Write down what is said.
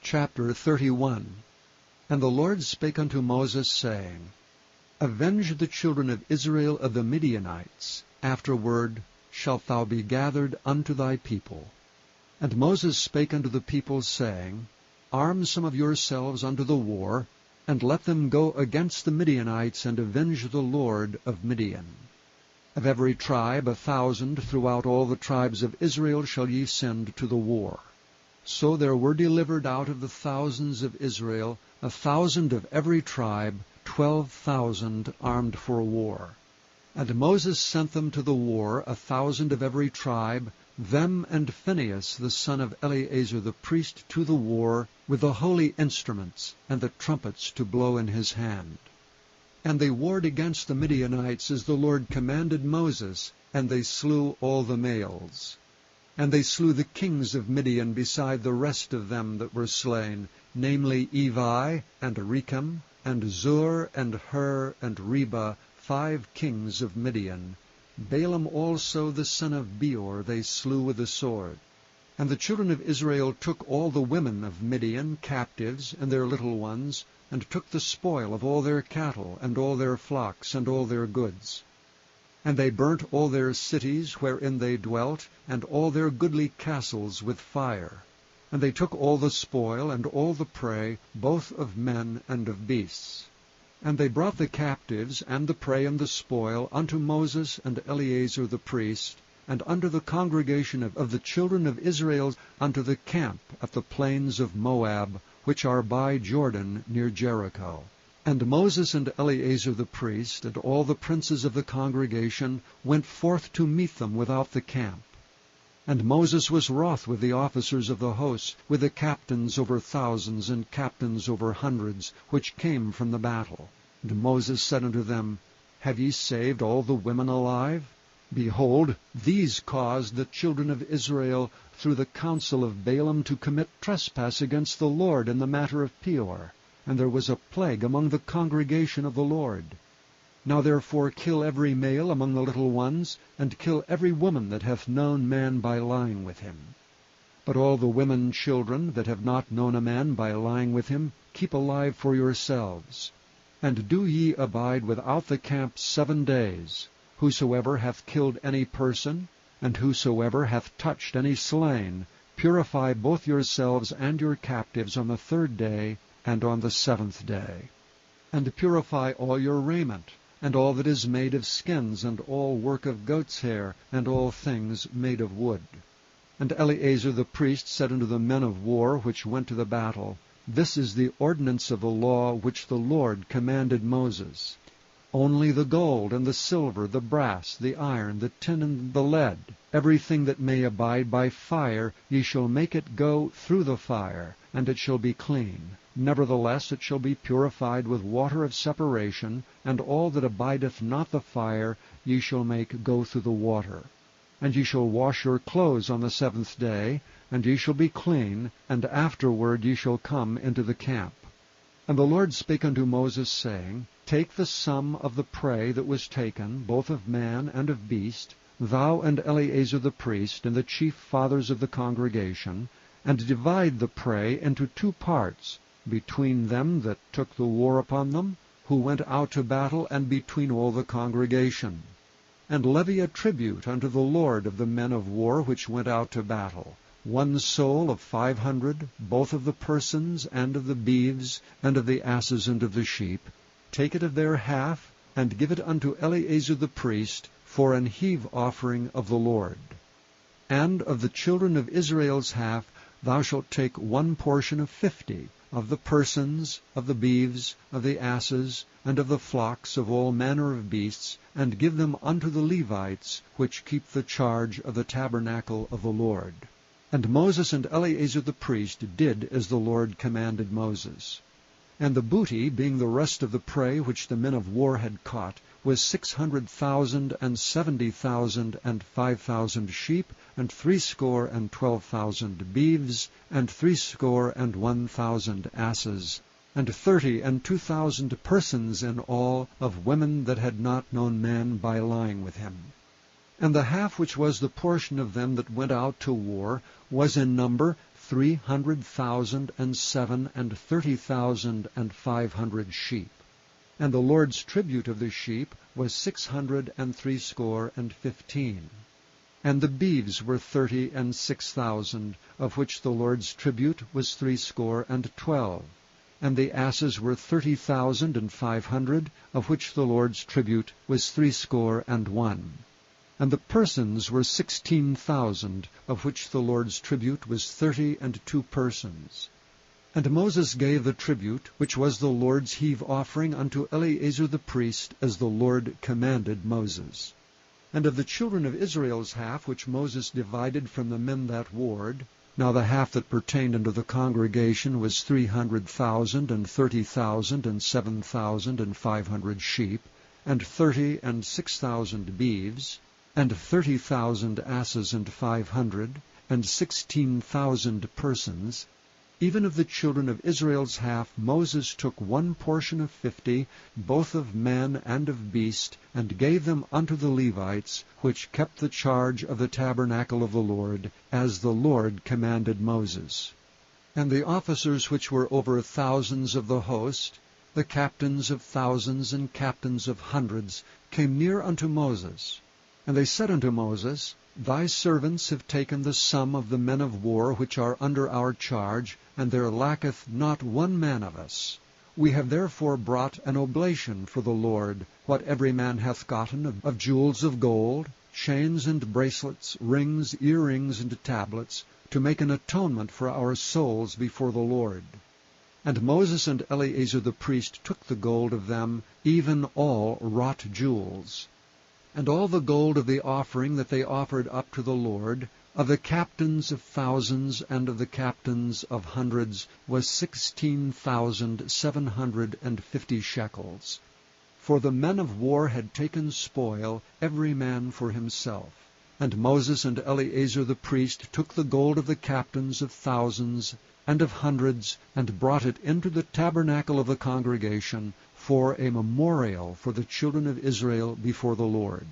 Chapter 31. And the Lord spake unto Moses, saying, Avenge the children of Israel of the Midianites. Afterward shalt thou be gathered unto thy people. And Moses spake unto the people, saying, Arm some of yourselves unto the war, and let them go against the Midianites, and avenge the Lord of Midian. Of every tribe 1,000 throughout all the tribes of Israel shall ye send to the war. So there were delivered out of the thousands of Israel 1,000 of every tribe, 12,000 armed for war. And Moses sent them to the war, 1,000 of every tribe, them and Phinehas the son of Eleazar the priest to the war, with the holy instruments, and the trumpets to blow in his hand. And they warred against the Midianites as the Lord commanded Moses, and they slew all the males. And they slew the kings of Midian beside the rest of them that were slain, namely Evi, and Rechem, and Zur, and Hur, and Reba, 5 kings of Midian. Balaam also the son of Beor they slew with the sword. And the children of Israel took all the women of Midian captives, and their little ones, and took the spoil of all their cattle, and all their flocks, and all their goods. And they burnt all their cities wherein they dwelt, and all their goodly castles with fire. And they took all the spoil, and all the prey, both of men and of beasts. And they brought the captives, and the prey, and the spoil, unto Moses and Eleazar the priest, and unto the congregation of the children of Israel, unto the camp at the plains of Moab, which are by Jordan near Jericho. And Moses and Eleazar the priest, and all the princes of the congregation, went forth to meet them without the camp. And Moses was wroth with the officers of the host, with the captains over thousands, and captains over hundreds, which came from the battle. And Moses said unto them, Have ye saved all the women alive? Behold, these caused the children of Israel through the counsel of Balaam to commit trespass against the Lord in the matter of Peor. And there was a plague among the congregation of the Lord. Now therefore kill every male among the little ones, and kill every woman that hath known man by lying with him. But all the women children that have not known a man by lying with him, keep alive for yourselves. And do ye abide without the camp 7 days. Whosoever hath killed any person, and whosoever hath touched any slain, purify both yourselves and your captives on the 3rd day, and on the 7th day. And purify all your raiment, and all that is made of skins, and all work of goat's hair, and all things made of wood. And Eleazar the priest said unto the men of war which went to the battle, This is the ordinance of the law which the Lord commanded Moses. Only the gold, and the silver, the brass, the iron, the tin, and the lead, everything that may abide by fire, ye shall make it go through the fire, and it shall be clean. Nevertheless it shall be purified with water of separation, and all that abideth not the fire ye shall make go through the water. And ye shall wash your clothes on the 7th day, and ye shall be clean, and afterward ye shall come into the camp. And the Lord spake unto Moses, saying, Take the sum of the prey that was taken, both of man and of beast, thou and Eleazar the priest, and the chief fathers of the congregation, and divide the prey into 2 parts, between them that took the war upon them, who went out to battle, and between all the congregation. And levy a tribute unto the Lord of the men of war which went out to battle, 1 soul of 500, both of the persons, and of the beeves, and of the asses, and of the sheep. Take it of their half, and give it unto Eleazar the priest, for an heave offering of the Lord. And of the children of Israel's half thou shalt take 1 portion of 50, of the persons, of the beeves, of the asses, and of the flocks of all manner of beasts, and give them unto the Levites, which keep the charge of the tabernacle of the Lord. And Moses and Eleazar the priest did as the Lord commanded Moses. And the booty, being the rest of the prey which the men of war had caught, was 600,000, and 70,000, and 5,000 sheep, and 12,000 beeves, and 1,000 asses, and 32,000 persons in all, of women that had not known man by lying with him. And the half which was the portion of them that went out to war was in number 300,007 and 30,500 sheep. And the Lord's tribute of the sheep was 615. And the beeves were 36,000, of which the Lord's tribute was 312. And the asses were 30,500, of which the Lord's tribute was 301. And the persons were 16,000, of which the Lord's tribute was 32 persons. And Moses gave the tribute, which was the Lord's heave offering, unto Eleazar the priest, as the Lord commanded Moses. And of the children of Israel's half, which Moses divided from the men that warred, now the half that pertained unto the congregation was 300,000 and 30,000 and 7,500 sheep, and 36,000 beeves, and 30,000 asses and 500, and 16,000 persons. Even of the children of Israel's half Moses took one portion of 50, both of man and of beast, and gave them unto the Levites, which kept the charge of the tabernacle of the Lord, as the Lord commanded Moses. And the officers which were over thousands of the host, the captains of thousands and captains of hundreds, came near unto Moses. And they said unto Moses, Thy servants have taken the sum of the men of war which are under our charge, and there lacketh not one man of us. We have therefore brought an oblation for the Lord, what every man hath gotten of jewels of gold, chains and bracelets, rings, earrings, and tablets, to make an atonement for our souls before the Lord. And Moses and Eleazar the priest took the gold of them, even all wrought jewels. And all the gold of the offering that they offered up to the Lord, of the captains of thousands and of the captains of hundreds, was 16,750 shekels. For the men of war had taken spoil, every man for himself. And Moses and Eleazar the priest took the gold of the captains of thousands and of hundreds, and brought it into the tabernacle of the congregation, for a memorial for the children of Israel before the Lord.